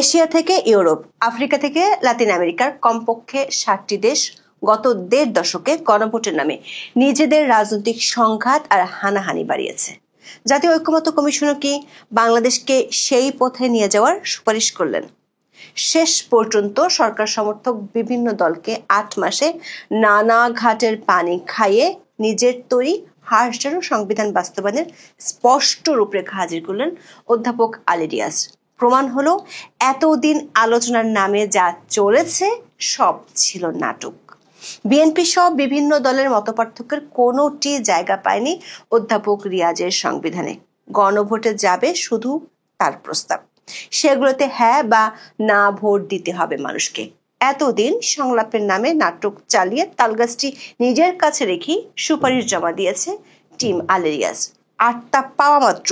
Asia থেকে Europe, Africa থেকে লাতিন আমেরিকার কমপক্ষে 60টি দেশ গত 1.5 দশকে গণভোটের নামে নিজেদের রাজনৈতিক সংঘাত আর হানাহানি বাড়িয়েছে। জাতীয় ঐক্যমত্য কমিশনও কি বাংলাদেশকে সেই পথে নিয়ে যাওয়ার সুপারিশ করলেন? শেষ পর্যন্ত সরকার সমর্থক বিভিন্ন দলকে 8 মাসে নানা ঘাটের পানি খাইয়ে নিজের তৈরি হাসজনক সংবিধান বাস্তবায়নের স্পষ্ট রূপরেখা হাজির করলেন অধ্যাপক আলী রিয়াজ। প্রমাণ হলো এতদিন আলোচনার নামে যা চলেছে সব ছিল নাটক। বিএনপি সহ বিভিন্ন দলের মতপার্থক্যের কোনোটি জায়গা পায়নি অধ্যাপক রিয়াজের সংবিধানে। গণভোটে যাবে শুধু তার প্রস্তাব, সেগুলোতে হ্যাঁ বা না ভোট দিতে হবে মানুষকে। এতদিন সংলাপের নামে নাটক চালিয়ে তালগাছটি নিজের কাছে রেখে সুপারিশ জমা দিয়েছে টিম আলী রিয়াজ। আর তা পাওয়া মাত্র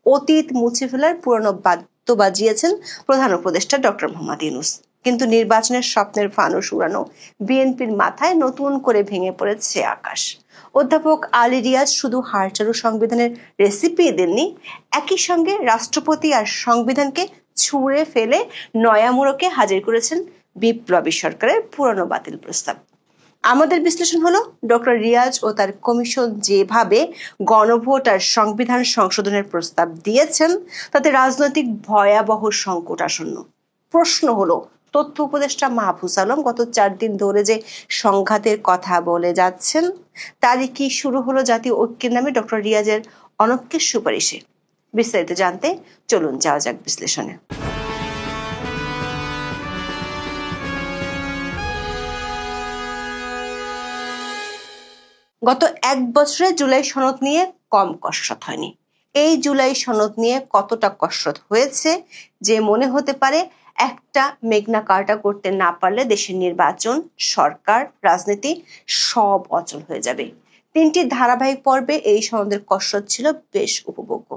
অতীত মুছে ফেলার পুরনো বাদ্য বাজিয়েছেন প্রধান উপদেষ্টা ডক্টর মোহাম্মদ ইউনূস। কিন্তু নির্বাচনের স্বপ্নের ফানুস উড়ানো বিএনপির মাথায় নতুন করে ভেঙে পড়েছে আকাশ। অধ্যাপক আলী রিয়াজ শুধু হাড়চারু সংবিধানের রেসিপি দেননি, একই সঙ্গে রাষ্ট্রপতি আর সংবিধানকে ছুঁড়ে ফেলে নয়া মোড়কে হাজির করেছেন বিপ্লবী সরকারের পুরনো বাতিল প্রস্তাব। আমাদের বিশ্লেষণ হলো, ডক্টর রিয়াজ ও তার কমিশন যেভাবে গণভোট আর সংবিধান সংশোধনের প্রস্তাব দিয়েছেন তাতে রাজনৈতিক ভয়াবহ সংকট আসন্ন। প্রশ্ন হলো, তথ্য উপদেষ্টা মাহফুজ আলম গত 4 দিন ধরে যে সংঘাতের কথা বলে যাচ্ছেন তারই কি শুরু হলো জাতীয় ঐক্যের নামে ডক্টর রিয়াজের অনক্যের সুপারিশে? বিস্তারিত জানতে চলুন যাওয়া যাক বিশ্লেষণে। গত 1 বছরে জুলাই সনদ নিয়ে কম কসরত হয়নি। এই জুলাই সনদ নিয়ে কতটা কসরত হয়েছে যে মনে হতে পারে একটা মেঘনা কার্টা করতে না পারলে দেশের নির্বাচন, সরকার, রাজনীতি সব অচল হয়ে যাবে। 3টি ধারাবাহিক পর্বে এই সনদের কসরত ছিল বেশ উপভোগ্য।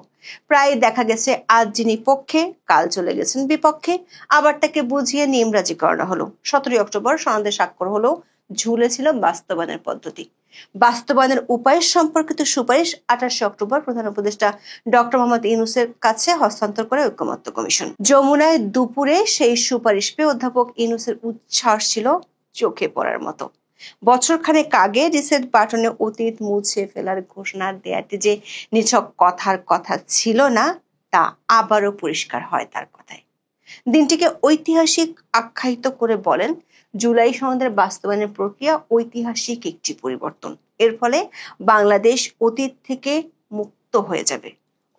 প্রায় দেখা গেছে আজ যিনি পক্ষে কাল চলে গেছেন বিপক্ষে, আবার তাকে বুঝিয়ে নিমরাজি করানো হলো। 17 অক্টোবর সনদে স্বাক্ষর হলো, ঝুলেছিল বাস্তবায়নের পদ্ধতি। বাস্তবায়নের উপায় সম্পর্কিত সুপারিশ 28 অক্টোবর প্রধান উপদেষ্টা ডক্টর মোহাম্মদ ইউনূসের কাছে হস্তান্তর করে ঐক্যমত্য কমিশন। যমুনায় দুপুরে সেই সুপারিশ পেয়ে অধ্যাপক ইউনূসের উচ্ছ্বাস ছিল চোখে পড়ার মতো। বছরখানেক আগে রিসেট বাটনে অতীত মুছে ফেলার ঘোষণা দেয়াটি যে নিছক কথার কথা ছিল না তা আবারও পরিষ্কার হয় তার কথায়। দিনটিকে ঐতিহাসিক আখ্যায়িত করে বলেন, জুলাই সনদের বাস্তবায়নের প্রক্রিয়া ঐতিহাসিক একটি পরিবর্তন। এর ফলে বাংলাদেশ অতীত থেকে মুক্ত হয়ে যাবে।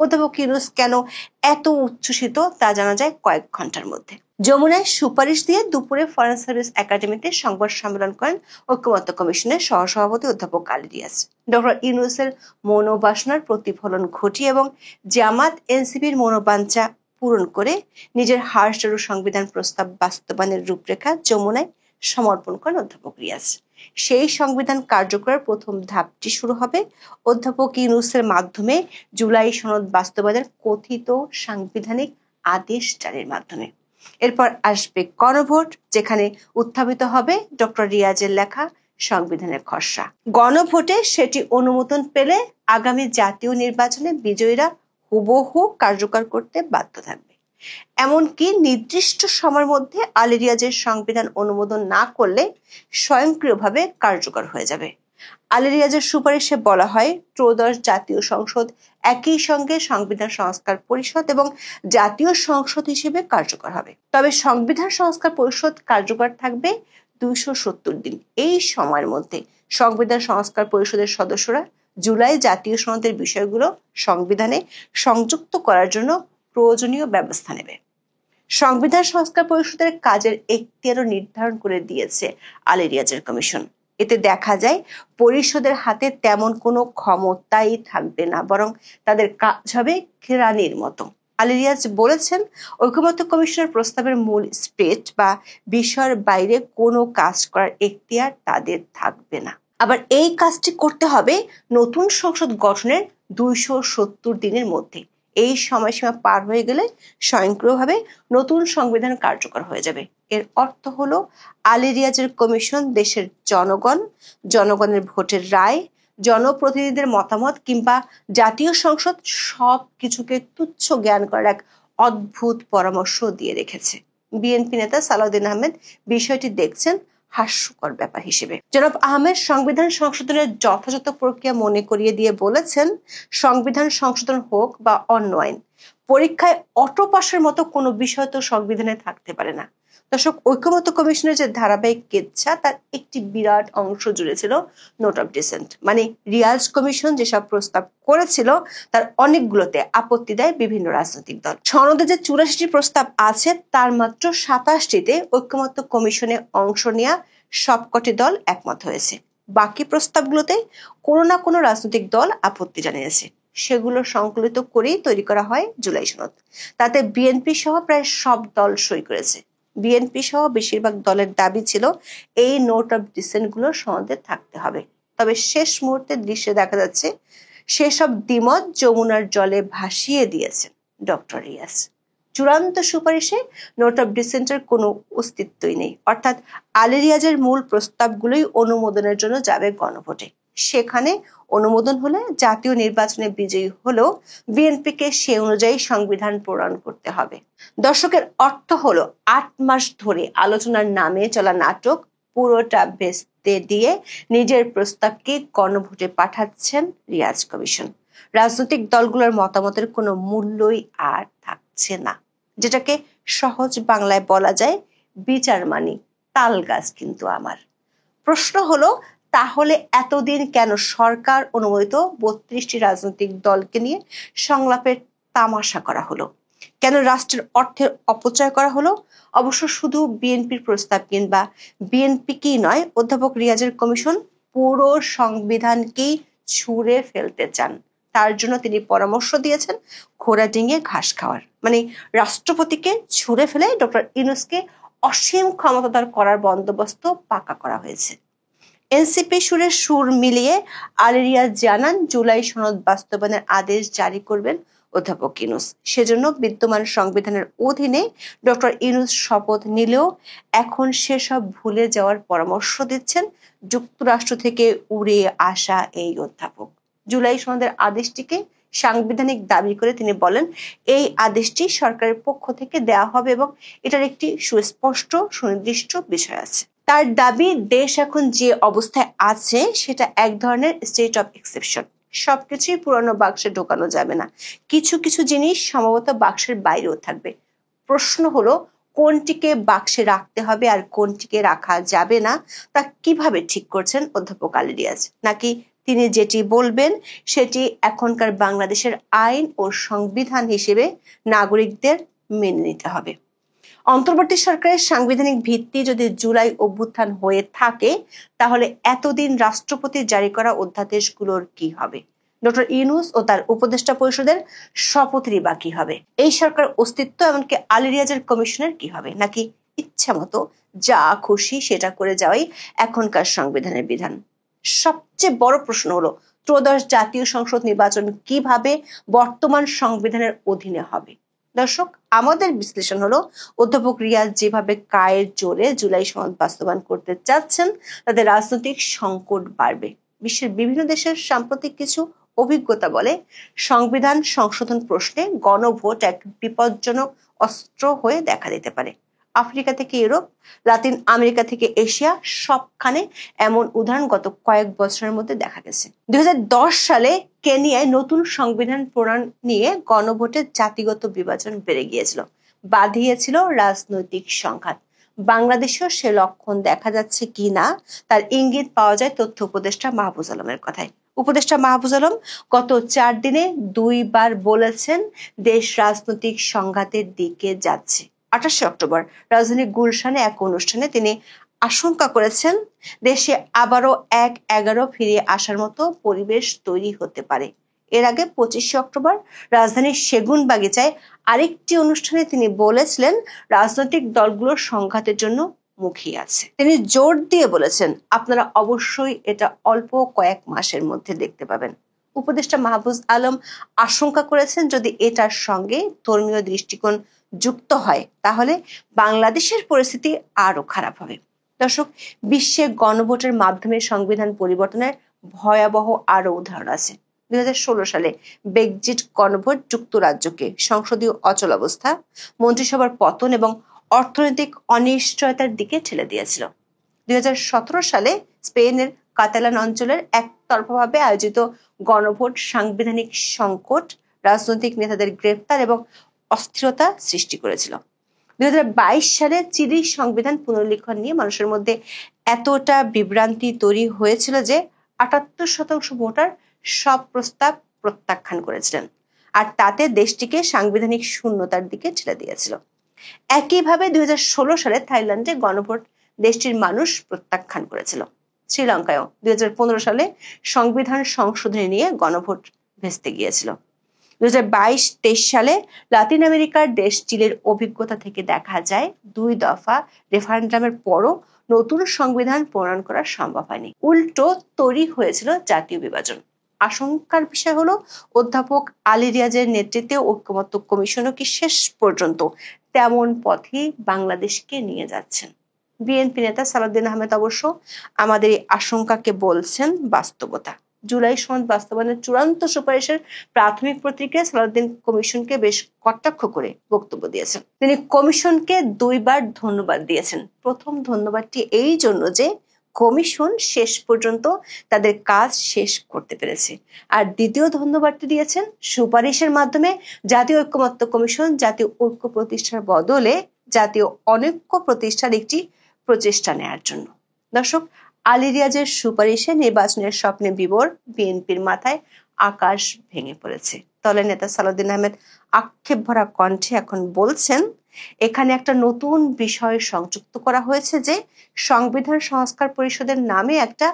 অধ্যাপক ইউনূস কেন এত উচ্ছ্বসিত তা জানা যায় কয়েক ঘন্টার মধ্যে। যমুনায় সুপারিশ দিয়ে দুপুরে ফরেন সার্ভিস একাডেমিতে সংবাদ সম্মেলন করেন ঐক্যমত্য কমিশনের সহসভাপতি অধ্যাপক আলী রিয়াজ। ডক্টর ইউনূসের মনোবাসনার প্রতিফলন ঘটিয়ে এবং জামাত এনসিপির মনোবাঞ্ছা পূরণ করে নিজের হাড়চারু সংবিধান প্রস্তাব বাস্তবায়নের রূপরেখা যমুনায় সমর্পণ করেন অধ্যাপক রিয়াজ। সেই সংবিধান কার্যকরের প্রথম ধাপটি শুরু হবে অধ্যাপক ইউনূসের মাধ্যমে জুলাই সনদ বাস্তবায়নের কথিত সাংবিধানিক আদেশ জারির মাধ্যমে। এরপর আসবে গণভোট, যেখানে উত্থাপিত হবে ডক্টর রিয়াজের লেখা সংবিধানের খসড়া। গণভোটে সেটি অনুমোদন পেলে আগামী জাতীয় নির্বাচনে বিজয়ীরা হুবহু কার্যকর করতে বাধ্য থাকবে। এমনকি নির্দিষ্ট সময়ের মধ্যে আলী রিয়াজের সংবিধান অনুমোদন না করলে স্বয়ংক্রিয়ভাবে কার্যকর হয়ে যাবে। আলী রিয়াজের সুপারিশে বলা হয়, ত্রয়োদশ জাতীয় সংসদ একই সঙ্গে সংবিধান সংস্কার পরিষদ এবং জাতীয় সংসদ হিসেবে কার্যকর হবে। তবে সংবিধান সংস্কার পরিষদ কার্যকর থাকবে 270 দিন। এই সময়ের মধ্যে সংবিধান সংস্কার পরিষদের সদস্যরা জুলাই জাতীয় সনদের বিষয়গুলো সংবিধানে সংযুক্ত করার জন্য প্রয়োজনীয় ব্যবস্থা নেবে। সংবিধান সংস্কার পরিষদের কাজের এখতিয়ারও নির্ধারণ করে দিয়েছে আলী রিয়াজের কমিশন। এতে দেখা যায় পরিষদের হাতে তেমন কোনো ক্ষমতাই থাকবে না, বরং তাদের কাজ হবে কেরানির মতো। আলী রিয়াজ বলেছেন, ঐক্যমত্য কমিশনের প্রস্তাবের মূল স্পেট বা বিষয়ের বাইরে কোনো কাজ করার এখতিয়ার তাদের থাকবে না। আবার এই কাজটি করতে হবে নতুন সংসদ গঠনের 270 দিনের মধ্যে। এই সময়সীমা পার হয়ে গেলে স্বয়ংক্রিয়ভাবে নতুন সংবিধান কার্যকর হয়ে যাবে। এর অর্থ হলো আলী রিয়াজের কমিশন দেশের জনগণের ভোটের রায়, জনপ্রতিনিধিদের মতামত কিংবা জাতীয় সংসদ সব কিছুকে তুচ্ছ জ্ঞান করার এক অদ্ভুত পরামর্শ দিয়ে রেখেছে। বিএনপি নেতা সালাউদ্দিন আহমেদ বিষয়টি দেখছেন হাস্যকর ব্যাপার হিসেবে। জনাব আহমেদ সংবিধান সংশোধনের যথাযথ প্রক্রিয়া মনে করিয়ে দিয়ে বলেছেন, সংবিধান সংশোধন হোক বা অন্য আইন, পরীক্ষায় অটো পাসের মতো কোনো বিষয় তো সংবিধানে থাকতে পারে না। দর্শক, ঐকমত্য কমিশনের যে ধারাবাহিক কেচ্ছা তার একটি বিরাট অংশ জুড়ে ছিল নোট অফ ডিসেন্ট। মানে রিয়াজ কমিশন যেসব প্রস্তাব করেছিল তার অনেকগুলোতে আপত্তি দেয় বিভিন্ন রাজনৈতিক দল। সনদে যে 84টি প্রস্তাব আছে তার মাত্র 27টিতে ঐকমত্য কমিশনে অংশ নেওয়া সবকটি দল একমত হয়েছে। বাকি প্রস্তাবগুলোতে কোনো না কোনো রাজনৈতিক দল আপত্তি জানিয়েছে। সেগুলো সংকলিত করেই তৈরি করা হয় জুলাই সনদ। তাতে বিএনপি সহ প্রায় সব দল সই করেছে। বিএনপি সহ বেশিরভাগ দলের দাবি ছিল এই নোট অফ ডিসেন্ট গুলো সনদে থাকতে হবে। তবে শেষ মুহূর্তের দৃশ্যে দেখা যাচ্ছে সেসব দ্বিমত যমুনার জলে ভাসিয়ে দিয়েছেন ডক্টর রিয়াজ। চূড়ান্ত সুপারিশে নোট অফ ডিসেন্টের কোনো অস্তিত্বই নেই। অর্থাৎ আলী রিয়াজের মূল প্রস্তাবগুলোই অনুমোদনের জন্য যাবে গণভোটে। সেখানে অনুমোদন হলে জাতীয় নির্বাচনে বিজয়ী হলেও বিএনপিকে সে অনুযায়ী সংবিধান প্রণয়ন করতে হবে। দর্শকের অর্থ হলো 8 মাস ধরে আলোচনার নামে চলা নাটক পুরোটা ভেস্তে দিয়ে নিজের প্রস্তাবকে গণভোটে পাঠাচ্ছেন রিয়াজ কমিশন। রাজনৈতিক দলগুলোর মতামতের কোনো মূল্যই আর থাকছে না। যেটাকে সহজ বাংলায় বলা যায়, বিচার মানি তাল গাছ কিন্তু আমার। প্রশ্ন হলো, তাহলে এতদিন কেন সরকার অনুমোদিত 32টি রাজনৈতিক দলকে নিয়ে সংলাপের তামাশা করা হলো? কেন রাষ্ট্রের অর্থের অপচয় করা হলো? অবশ্য শুধু বিএনপির প্রস্তাব কিংবা বিএনপিকেই নয়, অধ্যাপক রিয়াজের কমিশন পুরো সংবিধানকেই ছুঁড়ে ফেলতে চান। তার জন্য তিনি পরামর্শ দিয়েছেন ঘোড়া ডিঙিয়ে ঘাস খাওয়ার। মানে রাষ্ট্রপতিকে ছুঁড়ে ফেলে ডক্টর ইউনূসকে অসীম ক্ষমতাধর করার বন্দোবস্ত পাকা করা হয়েছে। এনসিপি সুরে সুর মিলিয়ে আলী রিয়াজ জানান জুলাই সনদ বাস্তবায়নের আদেশ জারি করবেন অধ্যাপক ইউনূস। সেজন্য বিদ্যমান সংবিধানের অধীনে ডক্টর ইউনূস শপথ নিলেও এখন সেসব ভুলে যাওয়ার পরামর্শ দিচ্ছেন যুক্তরাষ্ট্র থেকে উড়ে আসা এই অধ্যাপক। জুলাই সনদের আদেশটিকে সাংবিধানিক দাবি করে তিনি বলেন, এই আদেশটি সরকারের পক্ষ থেকে দেওয়া হবে এবং এটার একটি সুস্পষ্ট সুনির্দিষ্ট বিষয় আছে। তার দাবি, দেশ এখন যে অবস্থায় আছে সেটা এক ধরনের স্টেট অফ এক্সেপশন। সবকিছুই পুরনো বাক্সে ঢোকানো যাবে না, কিছু কিছু জিনিস সম্ভবত বাক্সের বাইরেও থাকবে। প্রশ্ন হলো, কোনটিকে বাক্সে রাখতে হবে আর কোনটিকে রাখা যাবে না তা কিভাবে ঠিক করছেন অধ্যাপক আলী রিয়াজ? নাকি তিনি যেটি বলবেন সেটি এখনকার বাংলাদেশের আইন ও সংবিধান হিসেবে নাগরিকদের মেনে নিতে হবে? অন্তর্বর্তী সরকারের সাংবিধানিক ভিত্তি যদি জুলাই অভ্যুত্থান হয়ে থাকে, তাহলে এতদিন রাষ্ট্রপতি জারি করা অধ্যাদেশগুলোর কি হবে? ডক্টর ইউনূস ও তার উপদেষ্টা পরিষদের শপথেরই বা কি হবে? এই সরকার অস্তিত্ব এমনকি আলী রিয়াজের কমিশনের কি হবে? নাকি ইচ্ছা মতো যা খুশি সেটা করে যাওয়াই এখনকার সংবিধানের বিধান? সবচেয়ে বড় প্রশ্ন হলো, ত্রয়োদশ জাতীয় সংসদ নির্বাচন কিভাবে বর্তমান সংবিধানের অধীনে হবে? দর্শক, আমাদের বিশ্লেষণ হলো, অধ্যাপক রিয়াজ যেভাবে কায়ের জোরে জুলাই সনদ বাস্তবায়ন করতে চাচ্ছেন তাদের রাজনৈতিক সংকট বাড়বে। বিশ্বের বিভিন্ন দেশের সাম্প্রতিক কিছু অভিজ্ঞতা বলে, সংবিধান সংশোধন প্রশ্নে গণভোট এক বিপজ্জনক অস্ত্র হয়ে দেখা দিতে পারে। আফ্রিকা থেকে ইউরোপ, লাতিন আমেরিকা থেকে এশিয়া, সবখানে এমন উদাহরণ গত কয়েক বছরের মধ্যে দেখা গেছে। 2010 সালে কেনিয়ায় নতুন সংবিধান প্রণয়ন নিয়ে গণভোটের জাতিগত বিভাজন বেড়ে গিয়েছিল, বাধিয়েছিল রাজনৈতিক সংঘাত। বাংলাদেশেও সে লক্ষণ দেখা যাচ্ছে কিনা তার ইঙ্গিত পাওয়া যায় তথ্য উপদেষ্টা মাহফুজ আলমের কথায়। উপদেষ্টা মাহফুজ আলম গত 4 দিনে 2 বার বলেছেন দেশ রাজনৈতিক সংঘাতের দিকে যাচ্ছে। 28 অক্টোবর রাজধানীর গুলশানে এক অনুষ্ঠানে তিনি আশঙ্কা করেছেন দেশে আবারও 1/11 ফিরে আসার মতো পরিবেশ তৈরি হতে পারে। এর আগে 25 অক্টোবর রাজধানীর সেগুনবাগিচায় আরেকটি অনুষ্ঠানে তিনি বলেছিলেন রাজনৈতিক দলগুলোর সংঘাতের জন্য মুখিয়ে আছে। তিনি জোর দিয়ে বলেছেন, আপনারা অবশ্যই এটা অল্প কয়েক মাসের মধ্যে দেখতে পাবেন। উপদেষ্টা মাহফুজ আলম আশঙ্কা করেছেন যদি এটার সঙ্গে ধর্মীয় দৃষ্টিকোণ যুক্ত হয় তাহলে বাংলাদেশের পরিস্থিতি আরো খারাপ হবে। দর্শক, বিশ্বে গণভোটের মাধ্যমে সংবিধান পরিবর্তনের ভয়াবহ আরো উদাহরণ আছে। 2016 সালে ব্রেক্সিট গণভোট যুক্তরাজ্যকে সংসদীয় অচলাবস্থা, মন্ত্রিসভার পতন এবং অর্থনৈতিক অনিশ্চয়তার দিকে ঠেলে দিয়েছিল। 2017 সালে স্পেনের কাতালান অঞ্চলের একতরফাভাবে আয়োজিত গণভোট সাংবিধানিক সংকট, রাজনৈতিক নেতাদের গ্রেফতার এবং অস্থিরতা সৃষ্টি করেছিল। 2022 সালে চিলির সংবিধান পুনর্লিখন নিয়ে মানুষের মধ্যে এতটা বিভ্রান্তি তৈরি হয়েছিল যে 78% ভোটার সব প্রস্তাব প্রত্যাখ্যান করেছিলেন, আর তাতে দেশটিকে সাংবিধানিক শূন্যতার দিকে ঠেলে দিয়েছিল। একইভাবে 2016 সালে থাইল্যান্ডে গণভোট দেশটির মানুষ প্রত্যাখ্যান করেছিল। শ্রীলঙ্কায়ও 2015 সালে সংবিধান সংশোধনী নিয়ে গণভোট ভেস্তে গিয়েছিল। 2022-23 সালে লাতিন আমেরিকার দেশ চিলির অভিজ্ঞতা থেকে দেখা যায় 2 দফা রেফারেন্ডামের পরও নতুন সংবিধান প্রণয়ন করা সম্ভব হয়নি। উল্টো তৈরি হয়েছিল জাতীয় বিভাজন। আশঙ্কার বিষয় হলো অধ্যাপক আলী রিয়াজের নেতৃত্বে ঐকমত্য কমিশনও কি শেষ পর্যন্ত তেমন পথেই বাংলাদেশকে নিয়ে যাচ্ছেন। বিএনপি নেতা সালাউদ্দিন আহমেদ অবশ্য আমাদের এই আশঙ্কাকে বলছেন বাস্তবতা। জুলাই সনদ বাস্তবায়নের চূড়ান্ত সুপারিশের প্রাথমিক প্রতিক্রিয়ায় সালাউদ্দিন কমিশনকে বেশ কটাক্ষ করে বক্তব্য দিয়েছেন। তিনি কমিশনকে 2 বার ধন্যবাদ দিয়েছেন। প্রথম ধন্যবাদটি এই জন্য যে কমিশন শেষ পর্যন্ত তাদের কাজ শেষ করতে পেরেছে, আর দ্বিতীয় ধন্যবাদটি দিয়েছেন সুপারিশের মাধ্যমে জাতীয় ঐকমত্য কমিশন জাতীয় ঐক্য প্রতিষ্ঠার বদলে জাতীয় অনৈক্য প্রতিষ্ঠার একটি প্রচেষ্টা নেয়ার জন্য। দর্শক, আলী রিয়াজের সুপারিশে নির্বাচনের স্বপ্নে বিভোর বিএনপির মাথায় আকাশ ভেঙে পড়েছে। দলের নেতা সালাউদ্দিন আহমেদ আক্ষেপ ভরা কণ্ঠে এখন বলছেন, এখানে একটা নতুন বিষয় সংযুক্ত করা হয়েছে যে সংবিধান সংস্কার পরিষদের নামে একটা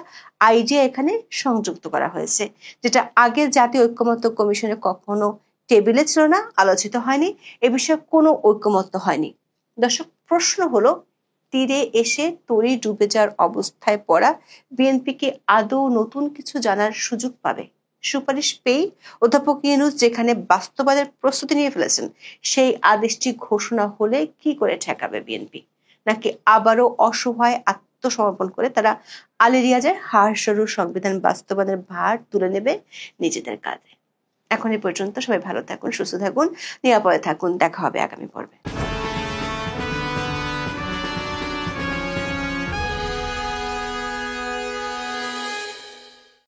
আইডিয়া এখানে সংযুক্ত করা হয়েছে, যেটা আগে জাতীয় ঐকমত্য কমিশনে কখনো টেবিলে ছিল না, আলোচিত হয়নি, এ বিষয়ে কোনো ঐকমত্য হয়নি। দর্শক, প্রশ্ন হলো, তীরে এসে তরি ডুবে যাওয়ার অবস্থায় পড়া বিএনপি কি আদৌ নতুন কিছু জানার সুযোগ পাবে? সুপারিশ পেয়ে অধ্যাপক ইউনূস যেখানে বাস্তবায়নের প্রস্তুতি নিয়ে ফেলেছেন, সেই আদেশটি ঘোষণা হলে কি করে ঠেকাবে বিএনপি? নাকি আবারও অসহায় আত্মসমর্পণ করে তারা আলী রিয়াজের হাড়সরু সংবিধান বাস্তবায়নের ভার তুলে নেবে নিজেদের কাঁধে? এখন এই পর্যন্ত। সবাই ভালো থাকুন, সুস্থ থাকুন, নিরাপদে থাকুন। দেখা হবে আগামী পর্বে।